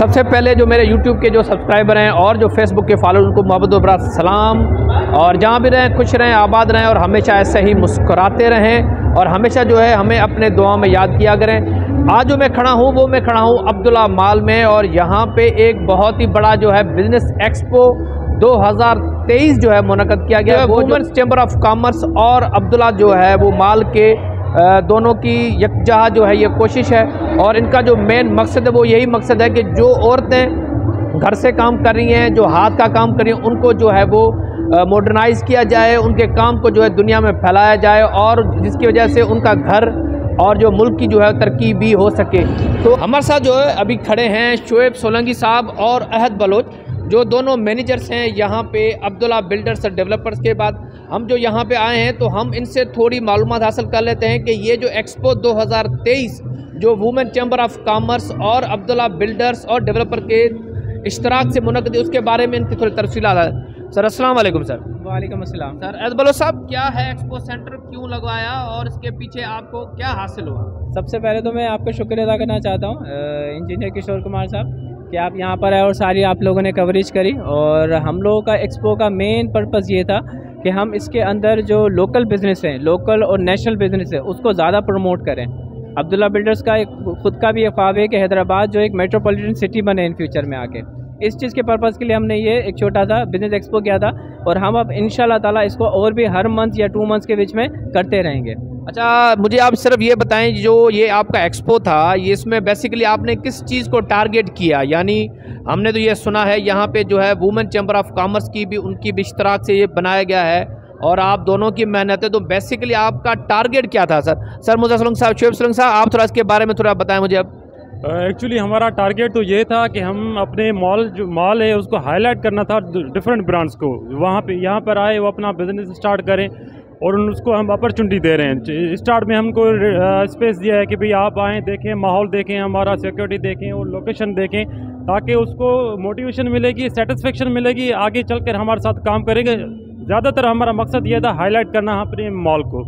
सबसे पहले जो मेरे YouTube के जो सब्सक्राइबर हैं और जो Facebook के फॉलोअर उनको मोहब्बत भरा सलाम, और जहाँ भी रहें खुश रहें, आबाद रहें और हमेशा ऐसे ही मुस्कुराते रहें और हमेशा जो है हमें अपने दुआ में याद किया करें। आज जो मैं खड़ा हूँ वो मैं खड़ा हूँ अब्दुल्ला मॉल में, और यहाँ पे एक बहुत ही बड़ा जो है बिज़नेस एक्सपो 2023 जो है मुनक़द किया गया है। वुमेन्स चैम्बर ऑफ कॉमर्स और अब्दुल्ला जो है वो मॉल के दोनों की यकजहा जो है ये कोशिश है, और इनका जो मेन मकसद है वो यही मकसद है कि जो औरतें घर से काम कर रही हैं, जो हाथ का काम कर रही हैं, उनको जो है वो मॉडर्नाइज़ किया जाए, उनके काम को जो है दुनिया में फैलाया जाए, और जिसकी वजह से उनका घर और जो मुल्क की जो है तरक्की भी हो सके। तो हमारे साथ जो है अभी खड़े हैं शोएब सोलंकी साहब और अहद बलोच, जो दोनों मैनेजर्स हैं यहाँ पे अब्दुल्ला बिल्डर्स और डेवलपर्स के। बाद हम जो यहाँ पे आए हैं तो हम इनसे थोड़ी मालूमात हासिल कर लेते हैं कि ये जो एक्सपो 2023 जो वुमेन चैम्बर ऑफ कॉमर्स और अब्दुल्ला बिल्डर्स और डेवलपर के इश्तराक से मुनक़द है उसके बारे में इनकी थोड़ी तफसीलात है। सर अस्सलाम वालेकुम। सर वालेकुम अस्सलाम। सर अहद बलोच साहब, क्या है एक्सपो सेंटर, क्यों लगवाया और इसके पीछे आपको क्या हासिल हुआ? सबसे पहले तो मैं आपका शुक्रिया अदा करना चाहता हूँ इंजीनियर किशोर कुमार साहब कि आप यहाँ पर आए और सारी आप लोगों ने कवरेज करी। और हम लोगों का एक्सपो का मेन पर्पज़ ये था कि हम इसके अंदर जो लोकल बिज़नेस हैं, लोकल और नेशनल बिज़नेस है, उसको ज़्यादा प्रमोट करें। अब्दुल्ला बिल्डर्स का खुद का भी एक ख्वाब है कि हैदराबाद जो एक मेट्रोपॉलिटन सिटी बने इन फ्यूचर में आके। इस चीज़ के पर्पज़ के लिए हमने ये एक छोटा सा बिज़नेस एक्सपो किया था, और हम अब इंशाल्लाह ताला इसको और भी हर मंथ या 2 मंथ्स के बीच में करते रहेंगे। अच्छा, मुझे आप सिर्फ ये बताएं, जो ये आपका एक्सपो था ये इसमें बेसिकली आपने किस चीज़ को टारगेट किया? यानी हमने तो ये सुना है यहाँ पे जो है वुमेन चैम्बर ऑफ कॉमर्स की भी उनकी भी इश्तराक से ये बनाया गया है, और आप दोनों की मेहनत है, तो बेसिकली आपका टारगेट क्या था? सर मुझे सोलंकी साहब, शोएब सोलंकी साहब, आप थोड़ा इसके बारे में थोड़ा बताएं मुझे। अब एक्चुअली हमारा टारगेट तो ये था कि हम अपने मॉल है उसको हाईलाइट करना था डिफरेंट ब्रांड्स को, वहाँ पे यहाँ पर आए वो अपना बिज़नेस स्टार्ट करें, और उसको हम अपॉर्चुनिटी दे रहे हैं। स्टार्ट में हमको स्पेस दिया है कि भाई आप आएँ, देखें माहौल, देखें हमारा सिक्योरिटी देखें और लोकेशन देखें, ताकि उसको मोटिवेशन मिलेगी, सेटिस्फेक्शन मिलेगी, आगे चलकर हमारे साथ काम करेंगे। ज़्यादातर हमारा मकसद ये था हाईलाइट करना अपने मॉल को।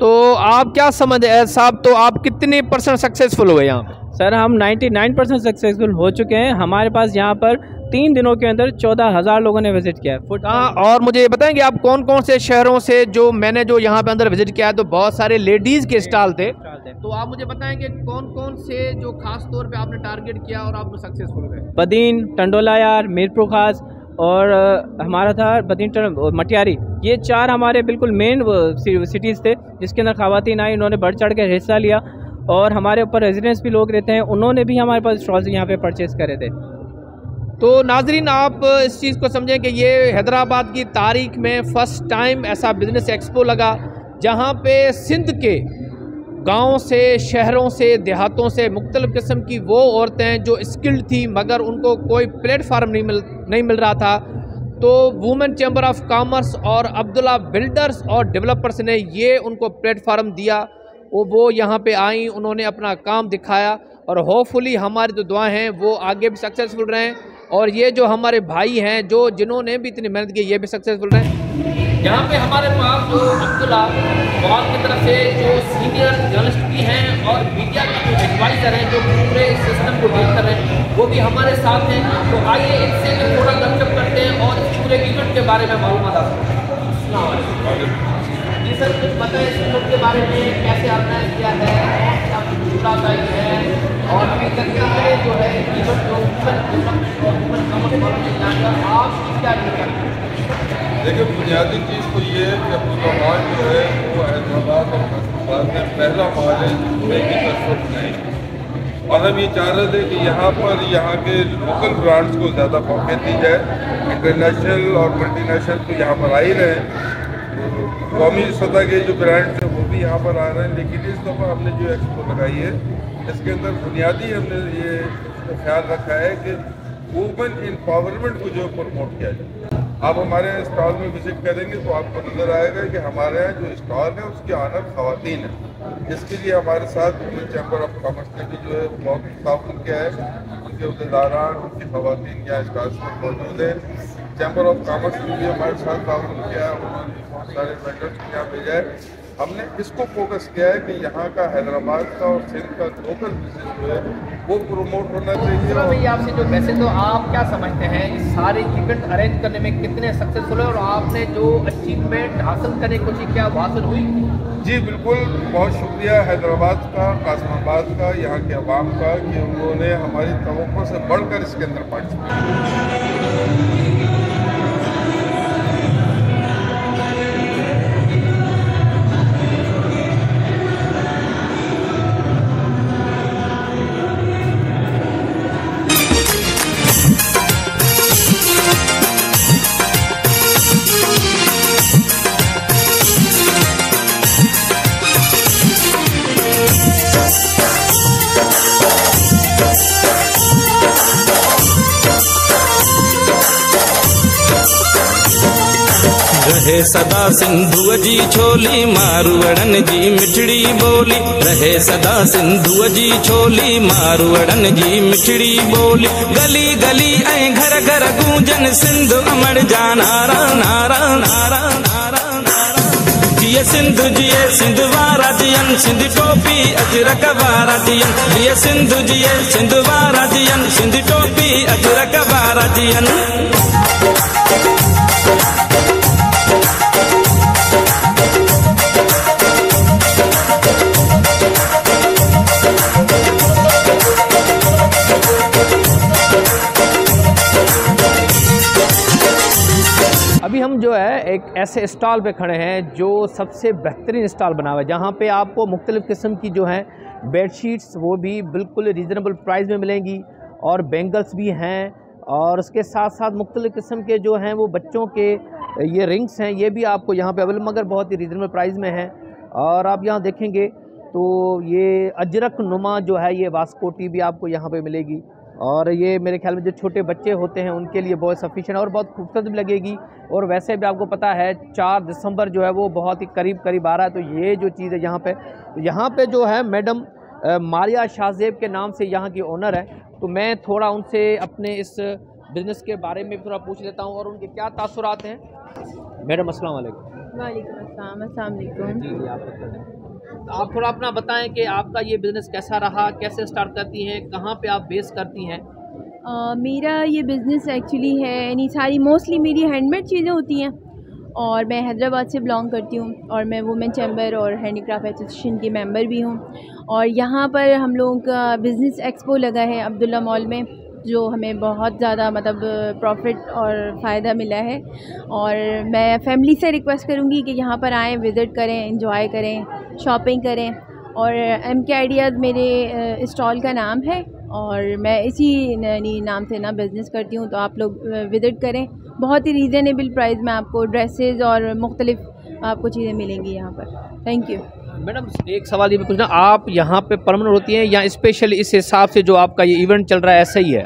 तो आप क्या समझ साहब, तो आप कितने % सक्सेसफुल हुए यहाँ पे? सर हम 99% सक्सेसफुल हो चुके हैं। हमारे पास यहाँ पर 3 दिनों के अंदर 14,000 लोगों ने विजिट किया है। हाँ, और मुझे ये बताएंगे आप कौन कौन से शहरों से, जो मैंने जो यहाँ पे अंदर विजिट किया है तो बहुत सारे लेडीज़ के स्टॉल थे, तो आप मुझे बताएंगे कौन कौन से जो खास तौर पे आपने टारगेट किया और आप सक्सेसफुल हुए? बदीन, टंडोला यार, मीरपुर खास और हमारा था बदीन और मटियारी। ये 4 हमारे बिल्कुल मेन सिटीज़ थे जिसके अंदर ख़वातीन आई, उन्होंने बढ़ चढ़ के हिस्सा लिया, और हमारे ऊपर रेजिडेंट्स भी लोग रहते हैं, उन्होंने भी हमारे पास स्टॉल्स यहाँ पे परचेज़ करे थे। तो नाजरीन, आप इस चीज़ को समझें कि ये हैदराबाद की तारीख में फ़र्स्ट टाइम ऐसा बिज़नेस एक्सपो लगा जहाँ पे सिंध के गाँव से, शहरों से, देहातों से मुख्तलिफ़ किस्म की वो औरतें जो स्किल्ड थी मगर उनको कोई प्लेटफार्म नहीं मिल रहा था, तो वुमेन चैम्बर ऑफ कॉमर्स और अब्दुल्ला बिल्डर्स और डेवलपर्स ने ये उनको प्लेटफार्म दिया। वो यहाँ पे आई, उन्होंने अपना काम दिखाया, और होपफुली हमारी जो दुआएं हैं वो आगे भी सक्सेसफुल रहें, और ये जो हमारे भाई हैं जिन्होंने भी इतनी मेहनत की ये भी सक्सेसफुल रहें। यहाँ पे हमारे पास जो अब्दुल्ला मॉल की तरफ से जो सीनियर जर्नलिस्ट भी हैं और मीडिया के जो एडवाइज़र हैं जो पूरे सिस्टम को डील कर रहे हैं वो भी हमारे साथ हैं। तो आइए इनसे भी थोड़ा गपशप करते हैं और इस पूरे इवेंट के बारे में मालूमात हासिल करते हैं। जी सर, कुछ बताएं इस इवेंट के बारे में, कैसे ऑर्गेनाइज किया है, है और अभी तक कितने जो है इवेंट जो आप क्या करते हैं? देखिए, बुनियादी चीज़ तो ये है कि अब्दुल्ला मॉल जो है वो हैदराबाद और पाकिस्तान में पहला मॉल है जिसमें की तसव्वुर नहीं, और हम ये चाह रहे थे कि यहाँ पर यहाँ के लोकल ब्रांड्स को ज़्यादा मौके दी जाए। इंटरनेशनल और मल्टीनेशनल तो यहाँ पर आ ही रहे हैं, कौमी सतह के जो ब्रांड्स हैं वो भी यहाँ पर आ रहे हैं, लेकिन इस दफ़ा हमने जो एक्सपो लगाई है इसके अंदर बुनियादी हमने ये ख्याल रखा है कि वुमेन एम्पावरमेंट को जो प्रमोट किया जाए। आप हमारे स्टॉल में विजिट करेंगे तो आपको नज़र आएगा कि हमारे यहाँ जो स्टॉल है उसके ऑनर ख़वातीन हैं। इसके लिए हमारे साथ वुमेन चैम्बर ऑफ कॉमर्स ने भी जो है बहुत ताउन किया है, उनके अहदेदारान, उनकी ख़वातीन यहाँ स्टॉल्स पर मौजूद है। चैम्बर ऑफ कॉमर्स ने भी हमारे साथ ताउन किया है, उन्होंने बहुत सारे वेंडर्स को यहाँ भेजा है। हमने इसको फोकस किया है कि यहाँ का हैदराबाद का और सिंध का लोकल बिजनेस जो है वो प्रमोट होना चाहिए। भाई आपसे जो वैसे तो आप क्या समझते हैं इस सारे इवेंट अरेंज करने में कितने सक्सेसफुल है और आपने जो अचीवमेंट हासिल करने की कोशिश किया हासिल हुई? जी बिल्कुल, बहुत शुक्रिया हैदराबाद का, कासमाबाद का, यहाँ के अवाम का कि उन्होंने हमारी तवक्को से बढ़कर इसके अंदर पार्टिसिपेट। रहे सदा सिंधु जी छोली मारवड़न जी मिठड़ी बोली, रहे सदा सिंधु जी छोली मारवड़न जी मिठड़ी बोली। गली गली ऐं घर घर गूंजन सिंध अमर जा नारा नारा नारा नारा नारा। जिए सिंधु जिए सिंध वारा जियन, सिंध टोपी अजरक वारा जियन। जिए सिंधु जिए सिंध वारा जियन, सिंध टोपी अजरक वारा जियन। अभी हम जो है एक ऐसे स्टॉल पे खड़े हैं जो सबसे बेहतरीन स्टॉल बना हुआ है, जहाँ पे आपको मुख्तलिफ़ किस्म की जो हैं बेडशीट्स वो भी बिल्कुल रीज़नेबल प्राइस में मिलेंगी और बैंगल्स भी हैं और उसके साथ साथ मुख्तलिफ़ किस्म के जो हैं वो बच्चों के ये रिंग्स हैं, ये भी आपको यहाँ पे अवेलेबल मगर बहुत ही रीज़नेबल प्राइस में हैं। और आप यहाँ देखेंगे तो ये अजरक नुमा जो है ये वास्कोटी भी आपको यहाँ पे मिलेगी और ये मेरे ख्याल में जो छोटे बच्चे होते हैं उनके लिए बहुत सफिशिएंट और बहुत खूबसूरत भी लगेगी। और वैसे भी आपको पता है 4 दिसंबर जो है वो बहुत ही करीब आ रहा है, तो ये जो चीज़ है यहाँ पे जो है मैडम मारिया शाहजेब के नाम से यहाँ की ओनर है, तो मैं थोड़ा उनसे अपने इस बिज़नेस के बारे में थोड़ा पूछ लेता हूँ और उनके क्या तासुरात हैं। मैडम अस्सलाम वालेकुम। वालेकुम अस्सलाम। अस्सलाम वालेकुम। जी आप थोड़ा अपना बताएं कि आपका ये बिज़नेस कैसा रहा, कैसे स्टार्ट करती हैं, कहाँ पे आप बेस करती हैं? मेरा ये बिज़नेस एक्चुअली है यानी सारी मोस्टली मेरी हैंडमेड चीज़ें होती हैं और मैं हैदराबाद से बिलोंग करती हूँ और मैं वुमेन चैम्बर और हैंडीक्राफ्ट एसोसिएशन की मेंबर भी हूँ। और यहाँ पर हम लोगों का बिज़नेस एक्सपो लगा है अब्दुल्ला मॉल में, जो हमें बहुत ज़्यादा मतलब प्रॉफिट और फ़ायदा मिला है। और मैं फैमिली से रिक्वेस्ट करूँगी कि यहाँ पर आएँ, विज़िट करें, एंजॉय करें, शॉपिंग करें। और MK आइडियाज़ मेरे स्टॉल का नाम है और मैं इसी नाम से ना बिज़नेस करती हूँ, तो आप लोग विज़िट करें। बहुत ही रीज़नेबल प्राइस में आपको ड्रेसेस और मुख्तलिफ़ आपको चीज़ें मिलेंगी यहाँ पर। Thank you. मैडम एक सवाल ये भी पूछना, आप यहाँ पे परमानेंट होती हैं या स्पेशल इस हिसाब से जो आपका ये इवेंट चल रहा है ऐसा ही है?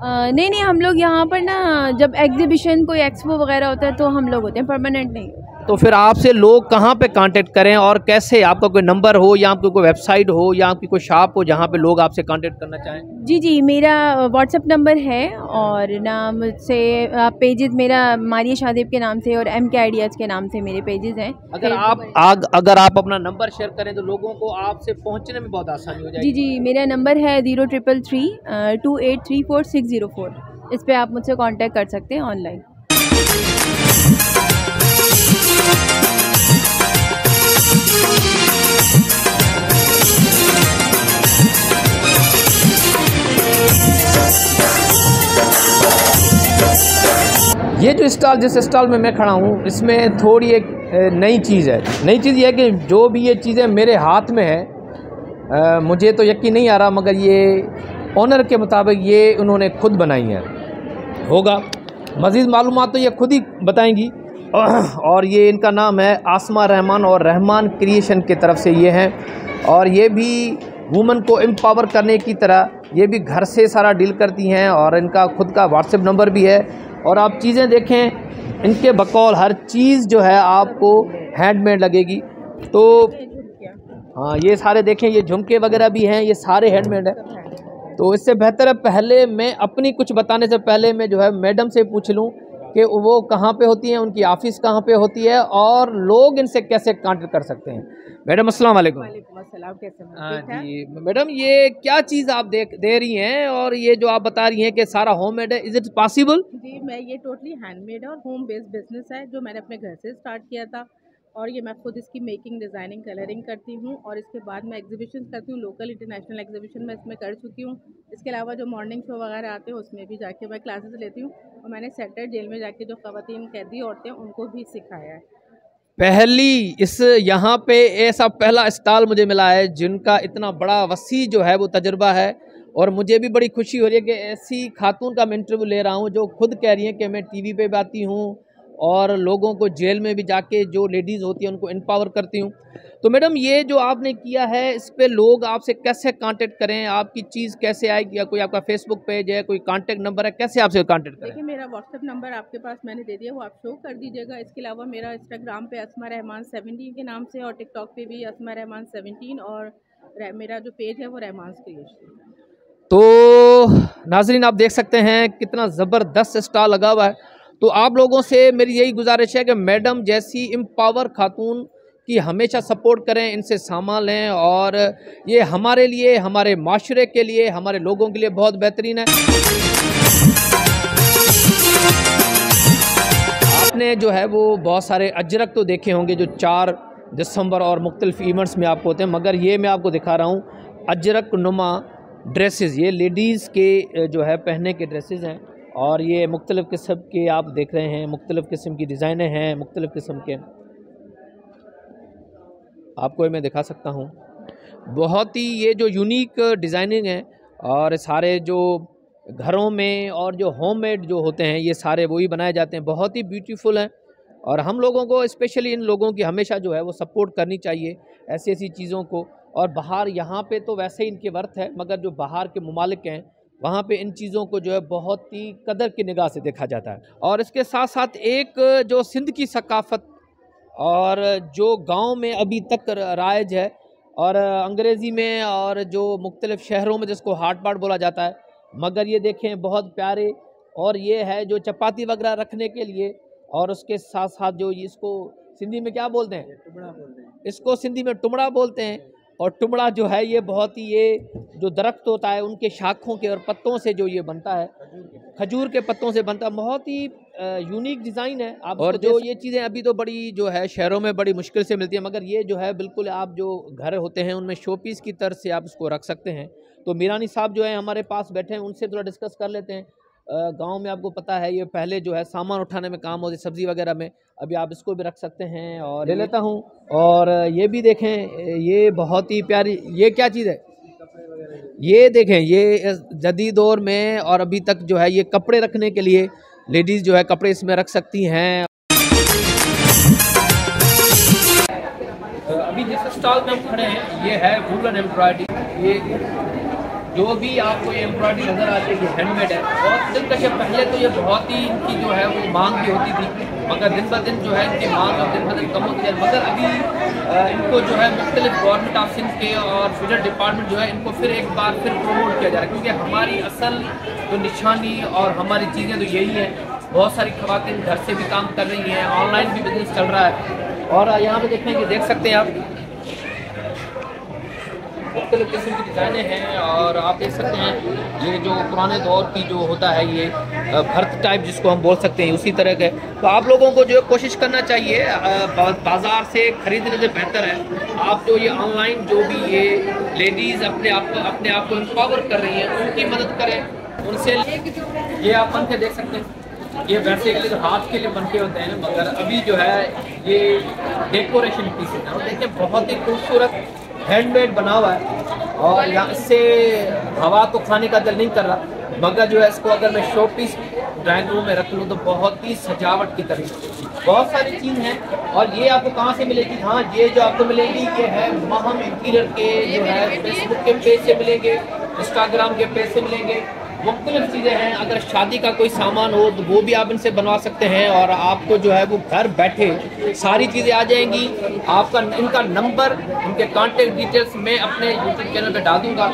नहीं, हम लोग यहाँ पर ना जब एग्जीबिशन कोई एक्सपो वगैरह होता है तो हम लोग होते हैं, परमानेंट नहीं। तो फिर आपसे लोग कहाँ पे कांटेक्ट करें और कैसे? आपका कोई नंबर हो या आपकी कोई वेबसाइट हो या आपकी कोई शॉप हो जहाँ पे लोग आपसे कांटेक्ट करना चाहें? जी, मेरा व्हाट्सएप नंबर है और नाम से आप पेजेस मेरा मारिया शाहजेब के नाम से और MK आइडियाज़ के नाम से मेरे पेजेस हैं। अगर आप अपना नंबर शेयर करें तो लोगों को आपसे पहुँचने में बहुत आसानी हो जाएगी। जी, मेरा नंबर है 0333 2834 604। इस पर आप मुझसे कॉन्टेक्ट कर सकते हैं ऑनलाइन। ये जो स्टॉल जिस स्टॉल में मैं खड़ा हूँ इसमें थोड़ी एक नई चीज़ है। नई चीज़ ये है कि जो भी ये चीज़ें मेरे हाथ में है मुझे तो यकीन नहीं आ रहा, मगर ये ओनर के मुताबिक ये उन्होंने खुद बनाई है। होगा मज़ीद मालूमात तो ये खुद ही बताएंगी। और ये इनका नाम है आसमा रहमान और रहमान क्रिएशन की तरफ से ये हैं और ये भी वुमेन को एम्पावर करने की तरह ये भी घर से सारा डील करती हैं और इनका खुद का व्हाट्सएप नंबर भी है। और आप चीज़ें देखें इनके बकौल हर चीज़ जो है आपको हैंडमेड लगेगी। तो हाँ, ये सारे देखें, ये झुमके वगैरह भी हैं, ये सारे हैंडमेड है। तो इससे बेहतर है पहले मैं अपनी कुछ बताने से पहले मैं जो है मैडम से पूछ लूँ कि वो कहाँ पे होती हैं, उनकी ऑफिस कहाँ पे होती है और लोग इनसे कैसे कांटेक्ट कर सकते हैं। मैडम अस्सलाम वालेकुम। वालेकुम अस्सलाम, कैसे हैं? हाँ ठीक ठाक? जी मैडम, ये क्या चीज़ आप दे रही हैं और ये जो आप बता रही हैं कि सारा होममेड है, इज़ इट पॉसिबल? जी, मैं ये टोटली हैंडमेड और होम बेस्ड बिजनेस है जो मैंने अपने घर से स्टार्ट किया था, और ये मैं खुद इसकी मेकिंग, डिज़ाइनिंग, कलरिंग करती हूँ, और इसके बाद मैं एग्जीबिशन करती हूँ। लोकल इंटरनेशनल एग्जीबिशन मैं इसमें कर चुकी हूँ। इसके अलावा जो मॉर्निंग शो वगैरह आते हैं उसमें भी जाके मैं क्लासेस लेती हूँ, और मैंने सेक्टर जेल में जाके जो ख़वातीन कैदी औरतें हैं उनको भी सिखाया है। पहली इस यहाँ पे ऐसा पहला स्टॉल मुझे मिला है जिनका इतना बड़ा वसी जो है वो तजुर्बा है, और मुझे भी बड़ी खुशी हो रही है कि ऐसी खातून का मैं इंटरव्यू ले रहा हूँ जो खुद कह रही हैं कि मैं टीवी पे भी आती हूँ और लोगों को जेल में भी जाके जो लेडीज़ होती हैं उनको एम्पावर करती हूँ। तो मैडम ये जो आपने किया है इस पे लोग आपसे कैसे कांटेक्ट करें, आपकी चीज़ कैसे आएगी, या कोई आपका फेसबुक पेज है, कोई कांटेक्ट नंबर है, कैसे आपसे कांटेक्ट करें? देखिए, मेरा व्हाट्सएप नंबर आपके पास मैंने दे दिया, वो आप शो कर दीजिएगा। इसके अलावा मेरा इंस्टाग्राम पे अस्मा रहमान 17 के नाम से, और टिकटॉक पे भी अस्मा रहमान 17, और मेरा जो पेज है वो रहमान्स क्रिएशन। तो नाजरीन आप देख सकते हैं कितना ज़बरदस्त स्टॉल लगा हुआ है। तो आप लोगों से मेरी यही गुजारिश है कि मैडम जैसी एम्पावर खातून की हमेशा सपोर्ट करें, इनसे सामान लें, और ये हमारे लिए, हमारे माशरे के लिए, हमारे लोगों के लिए बहुत बेहतरीन है। आपने जो है वो बहुत सारे अजरक तो देखे होंगे जो 4 दिसंबर और मुख्तलिफ इवेंट्स में आपको होते हैं, मगर ये मैं आपको दिखा रहा हूँ अजरक नुमा ड्रेसेस। ये लेडीज़ के जो है पहनने के ड्रेसेस हैं, और ये मुख्तलिफ़ किस्म के आप देख रहे हैं, मुख्तलिफ़ किस्म की डिज़ाइनें हैं, मुख्तलिफ़ किस्म के आपको मैं दिखा सकता हूँ। बहुत ही ये जो यूनिक डिज़ाइनिंग है, और सारे जो घरों में और जो होममेड जो होते हैं ये सारे वही बनाए जाते हैं, बहुत ही ब्यूटीफुल हैं। और हम लोगों को स्पेशली इन लोगों की हमेशा जो है वो सपोर्ट करनी चाहिए ऐसी ऐसी चीज़ों को। और बाहर यहाँ पे तो वैसे ही इनके वर्थ है, मगर जो बाहर के ममालिक हैं वहाँ पे इन चीज़ों को जो है बहुत ही कदर की निगाह से देखा जाता है। और इसके साथ साथ एक जो सिंध की सकाफ़त और जो गांव में अभी तक राइज है, और अंग्रेज़ी में और जो मुख्तलिफ़ शहरों में जिसको हाट बाट बोला जाता है, मगर ये देखें बहुत प्यारे। और ये है जो चपाती वगैरह रखने के लिए, और उसके साथ साथ जो इसको सिंधी में क्या बोलते हैं, टुमड़ा बोलते हैं, इसको सिंधी में टुमड़ा बोलते हैं। और टुमड़ा जो है ये बहुत ही, ये जो दरख्त होता है उनके शाखों के और पत्तों से जो ये बनता है, खजूर के पत्तों से बनता है, बहुत ही यूनिक डिज़ाइन है। आप और जो ये चीज़ें अभी तो बड़ी जो है शहरों में बड़ी मुश्किल से मिलती है, मगर ये जो है बिल्कुल आप जो घर होते हैं उनमें शो पीस की तरह से आप इसको रख सकते हैं। तो मीरानी साहब जो है हमारे पास बैठे हैं, उनसे थोड़ा डिस्कस कर लेते हैं। गांव में आपको पता है ये पहले जो है सामान उठाने में काम होती, सब्ज़ी वगैरह में, अभी आप इसको भी रख सकते हैं। और ले लेता हूँ, और ये भी देखें, ये बहुत ही प्यारी, ये क्या चीज़ है, ये देखें, ये जदीद दौर में और अभी तक जो है ये कपड़े रखने के लिए लेडीज़ जो है कपड़े इसमें रख सकती हैं। अभी जिस स्टॉल में हम खड़े हैं ये है वूलन एम्ब्रॉयडरी। ये जो भी आपको ये एम्ब्रॉयडरी नज़र आ रही है हैंडमेड है, और दिलकश। पहले तो ये बहुत ही इनकी जो है वो मांग भी होती थी, मगर दिन ब दिन जो है इनकी मांग अब दिन ब दिन कम होती है। मगर अभी इनको जो है मुख्तलिफ गवर्नमेंट ऑफ सिंध के और फेडरल डिपार्टमेंट जो है इनको फिर एक बार फिर प्रमोट किया जा रहा है, क्योंकि हमारी असल जो निशानी और हमारी चीज़ें तो यही हैं। बहुत सारी ख़वातीन घर से भी काम कर रही हैं, ऑनलाइन भी बिजनेस चल रहा है। और यहाँ पे देखें कि देख सकते हैं आप मुख्तलिफ किस्म की डिज़ाइनें हैं, और आप देख सकते हैं ये जो पुराने दौर की जो होता है ये भर्त टाइप जिसको हम बोल सकते हैं, उसी तरह के। तो आप लोगों को जो कोशिश करना चाहिए बाज़ार से ख़रीदने से बेहतर है आप जो ये ऑनलाइन जो भी ये लेडीज़ अपने आप को एम्पावर कर रही हैं उनकी मदद करें, उनसे। ये आप बन के देख सकते हैं, ये वैसे के लिए तो हाथ के लिए बन के होते हैं, मगर अभी जो है ये डेकोरेशन पीसेस हैं। और देखिए बहुत ही खूबसूरत हैंडमेड बना हुआ है, और यहाँ इससे हवा तो खाने का दिल नहीं कर रहा, मगर जो है इसको अगर मैं शो पीस ड्राइंग रूम में रख लूँ तो बहुत ही सजावट की तरह बहुत सारी चीज़ हैं। और ये आपको कहाँ से मिलेगी? हाँ, ये जो आपको मिलेगी ये है महम इंटीरियर के जो है फेसबुक के पेज से मिलेंगे, इंस्टाग्राम के पेज से मिलेंगे, मुख्तलिफ चीज़ें हैं। अगर शादी का कोई सामान हो तो वो भी आप इनसे बनवा सकते हैं, और आपको जो है वो घर बैठे सारी चीज़ें आ जाएंगी। आपका इनका नंबर, इनके कांटेक्ट डिटेल्स मैं अपने यूट्यूब चैनल पे डाल दूँगा।